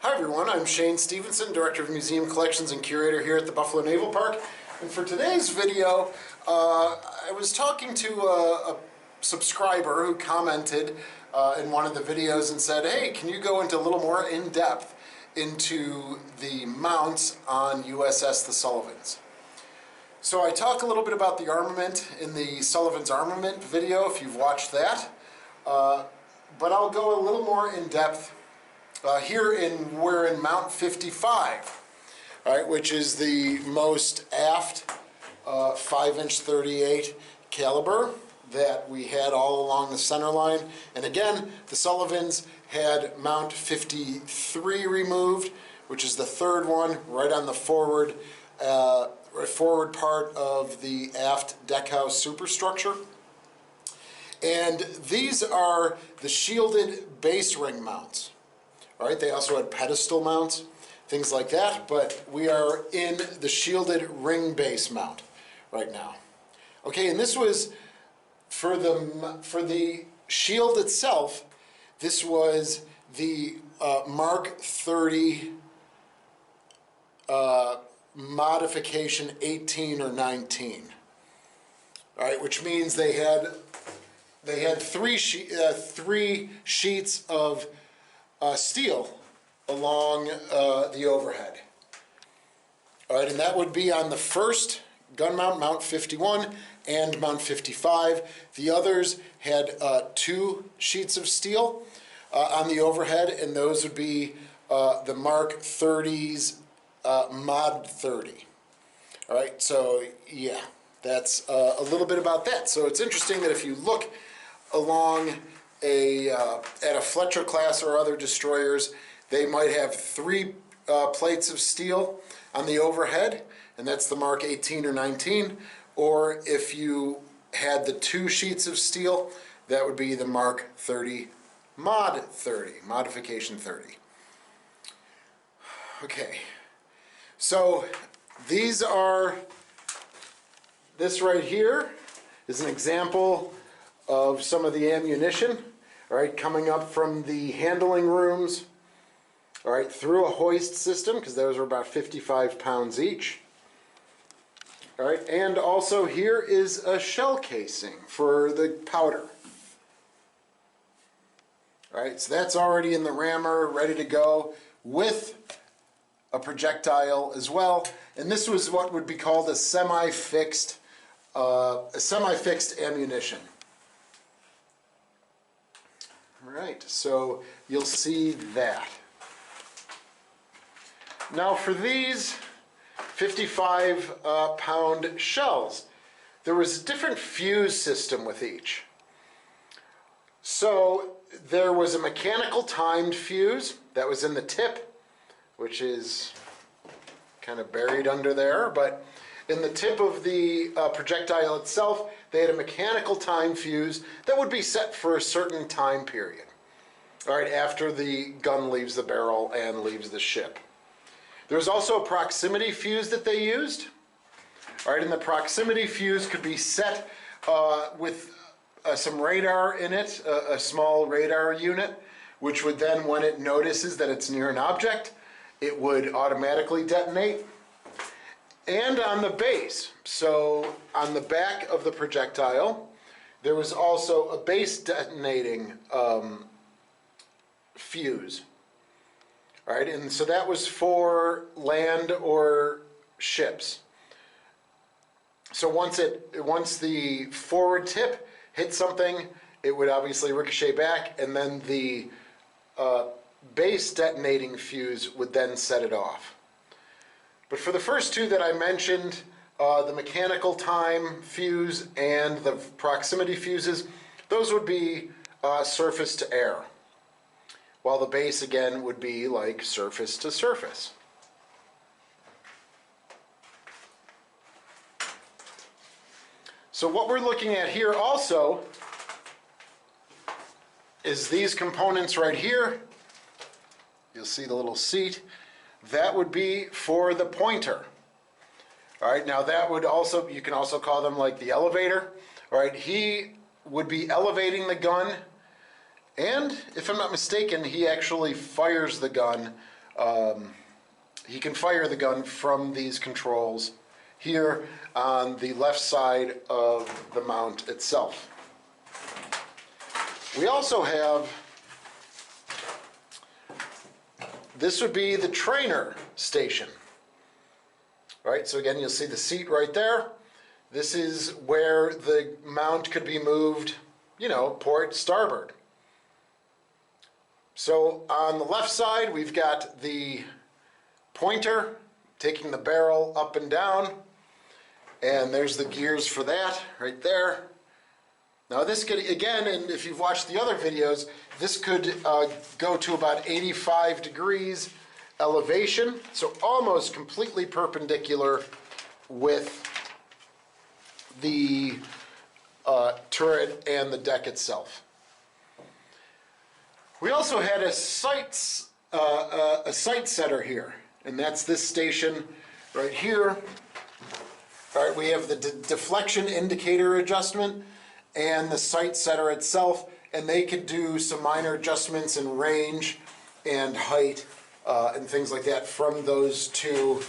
Hi everyone, I'm Shane Stevenson, Director of Museum Collections and Curator here at the Buffalo Naval Park. And for today's video, I was talking to a subscriber who commented in one of the videos and said, hey, can you go into a little more in-depth into the mounts on USS The Sullivans? So I talk a little bit about the armament in the Sullivan's armament video, if you've watched that. But I'll go a little more in-depth we're in Mount 55, right, which is the most aft 5-inch 38 caliber that we had all along the center line. And again, the Sullivans had Mount 53 removed, which is the third one right on the forward part of the aft deckhouse superstructure. And these are the shielded base ring mounts. All right, they also had pedestal mounts, things like that, but we are in the shielded ring base mount right now. Okay, and this was for the shield itself. This was the Mark 30 modification 18 or 19. All right, which means they had three sheets of steel along the overhead. All right, and that would be on the first gun mount, Mount 51, and Mount 55. The others had 2 sheets of steel on the overhead, and those would be the Mark 30's Mod 30. All right, so yeah, that's a little bit about that. So it's interesting that if you look along at a Fletcher class or other destroyers, they might have 3 plates of steel on the overhead, and that's the Mark 18 or 19. Or if you had the 2 sheets of steel, that would be the Mark 30 Mod 30, Modification 30. Okay, so this right here is an example of some of the ammunition, all right, coming up from the handling rooms, all right, through a hoist system, because those were about 55 pounds each. All right, and also here is a shell casing for the powder. All right, so that's already in the rammer, ready to go with a projectile as well. And this was what would be called a semi-fixed ammunition. All right, so you'll see that. Now for these 55 pound shells, there was a different fuse system with each. So there was a mechanical timed fuse that was in the tip, which is kind of buried under there, but in the tip of the projectile itself, they had a mechanical time fuse that would be set for a certain time period. All right, after the gun leaves the barrel and leaves the ship. There was also a proximity fuse that they used. All right, and the proximity fuse could be set with some radar in it, a small radar unit, which would then, when it notices that it's near an object, it would automatically detonate. And on the base, so on the back of the projectile, there was also a base detonating fuse. All right, and so that was for land or ships. So once the forward tip hit something, it would obviously ricochet back, and then the base detonating fuse would then set it off. But for the first 2 that I mentioned, the mechanical time fuse and the proximity fuses, those would be surface to air, while the base again would be like surface to surface. So what we're looking at here also is these components right here. You'll see the little seat. That would be for the pointer. All right, now that would also, you can also call them like the elevator. All right, he would be elevating the gun, and if I'm not mistaken, he actually fires the gun he can fire the gun from these controls here on the left side of the mount itself. We also have, this would be the trainer station. Right, so again, you'll see the seat right there. This is where the mount could be moved, you know, port, starboard. So on the left side, we've got the pointer taking the barrel up and down, and there's the gears for that right there. Now this could, again, and if you've watched the other videos, this could go to about 85 degrees elevation, so almost completely perpendicular with the turret and the deck itself. We also had a sight setter here, and that's this station right here. All right, we have the deflection indicator adjustment and the sight setter itself, and they could do some minor adjustments in range and height and things like that from those two,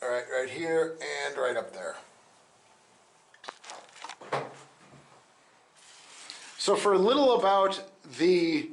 all right, right here and right up there. So for a little about the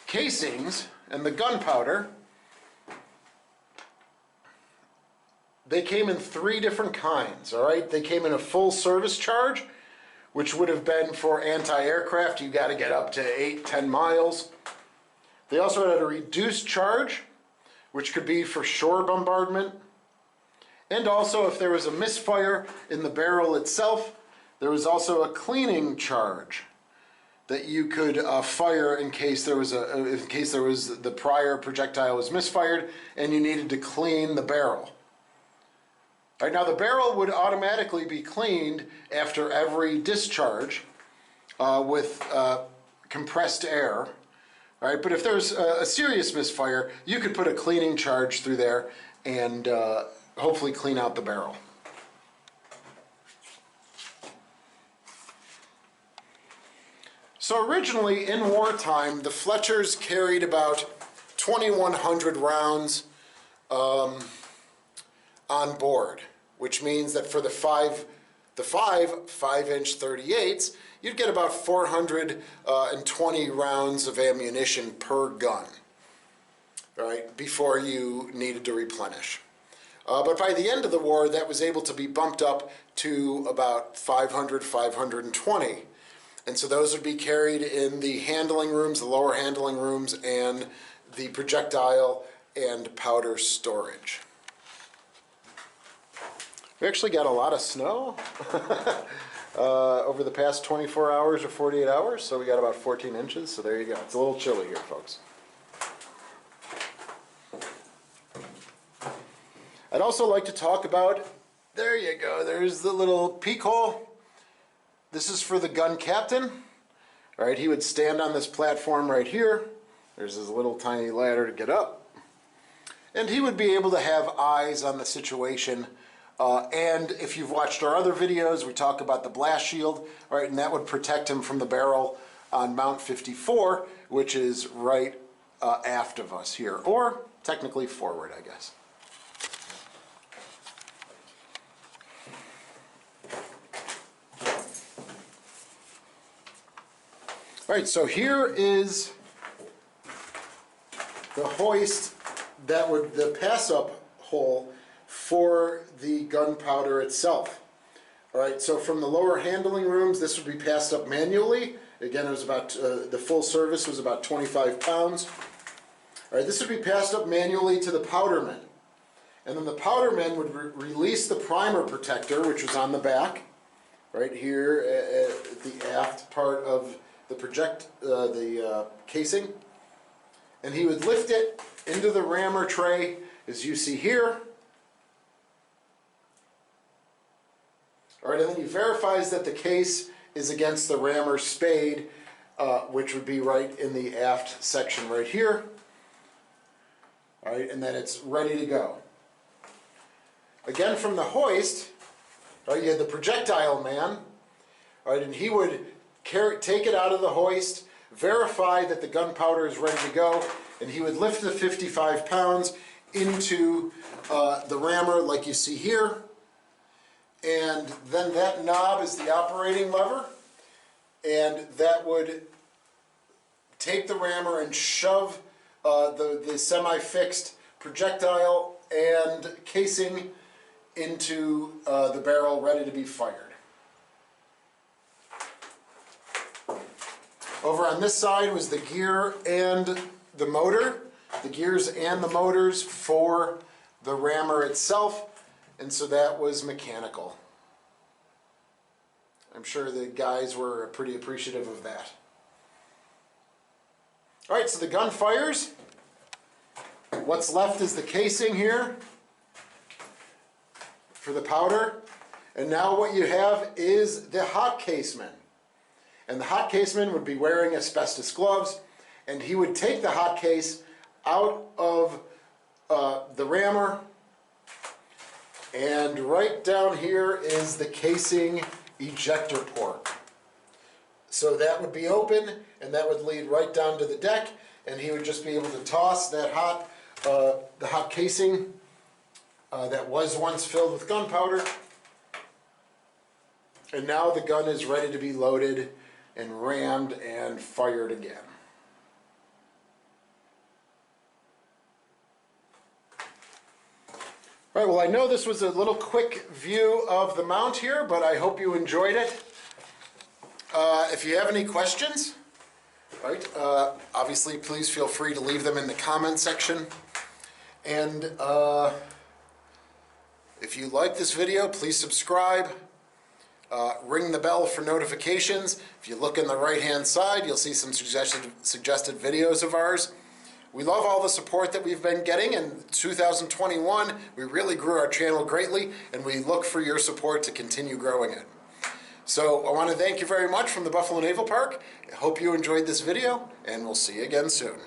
casings and the gunpowder, they came in 3 different kinds, all right? They came in a full service charge, which would have been for anti-aircraft. You got to get up to 8-10 miles. They also had a reduced charge, which could be for shore bombardment. And also, if there was a misfire in the barrel itself, there was also a cleaning charge that you could fire in case there was the prior projectile was misfired and you needed to clean the barrel. All right, now the barrel would automatically be cleaned after every discharge with compressed air. All right, but if there's a serious misfire, you could put a cleaning charge through there and hopefully clean out the barrel. So originally, in wartime, the Fletchers carried about 2,100 rounds on board, which means that for the five 5-inch 38s, you'd get about 420 rounds of ammunition per gun, all right, before you needed to replenish. But by the end of the war, that was able to be bumped up to about 500, 520. And so those would be carried in the handling rooms, the lower handling rooms, and the projectile and powder storage. We actually got a lot of snow over the past 24 hours or 48 hours, so we got about 14 inches, so there you go. It's a little chilly here, folks. I'd also like to talk about, there you go, there's the little peek hole. This is for the gun captain. All right, he would stand on this platform right here. There's his little tiny ladder to get up. And he would be able to have eyes on the situation. And if you've watched our other videos, we talk about the blast shield, all right, and that would protect him from the barrel on Mount 54, which is right aft of us here, or technically forward, I guess. All right, so here is the hoist that would, the pass-up hole for the gunpowder itself. All right, so from the lower handling rooms, this would be passed up manually. Again, it was about, the full service was about 25 pounds. All right, this would be passed up manually to the powdermen. And then the powdermen would release the primer protector, which was on the back, right here at the aft part of the casing, and he would lift it into the rammer tray, as you see here. All right, and then he verifies that the case is against the rammer spade, which would be right in the aft section right here. All right, and then it's ready to go. Again, from the hoist, all right, you had the projectile man, all right, and he would take it out of the hoist, verify that the gunpowder is ready to go, and he would lift the 55 pounds into the rammer like you see here, and then that knob is the operating lever, and that would take the rammer and shove the semi-fixed projectile and casing into the barrel ready to be fired. Over on this side was the gear and the motor, the gears and the motors for the rammer itself, and so that was mechanical. I'm sure the guys were pretty appreciative of that. All right, so the gun fires. What's left is the casing here for the powder, and now what you have is the hot caseman. And the hot caseman would be wearing asbestos gloves, and he would take the hot case out of the rammer, and right down here is the casing ejector port. So that would be open, and that would lead right down to the deck, and he would just be able to toss that the hot casing that was once filled with gunpowder, and now the gun is ready to be loaded and rammed and fired again. All right, well, I know this was a little quick view of the mount here, but I hope you enjoyed it. If you have any questions, right, obviously please feel free to leave them in the comment section. And if you like this video, please subscribe. Ring the bell for notifications. If you look in the right-hand side, you'll see some suggested videos of ours. We love all the support that we've been getting. In 2021, we really grew our channel greatly, and we look for your support to continue growing it. So I want to thank you very much from the Buffalo Naval Park. I hope you enjoyed this video, and we'll see you again soon.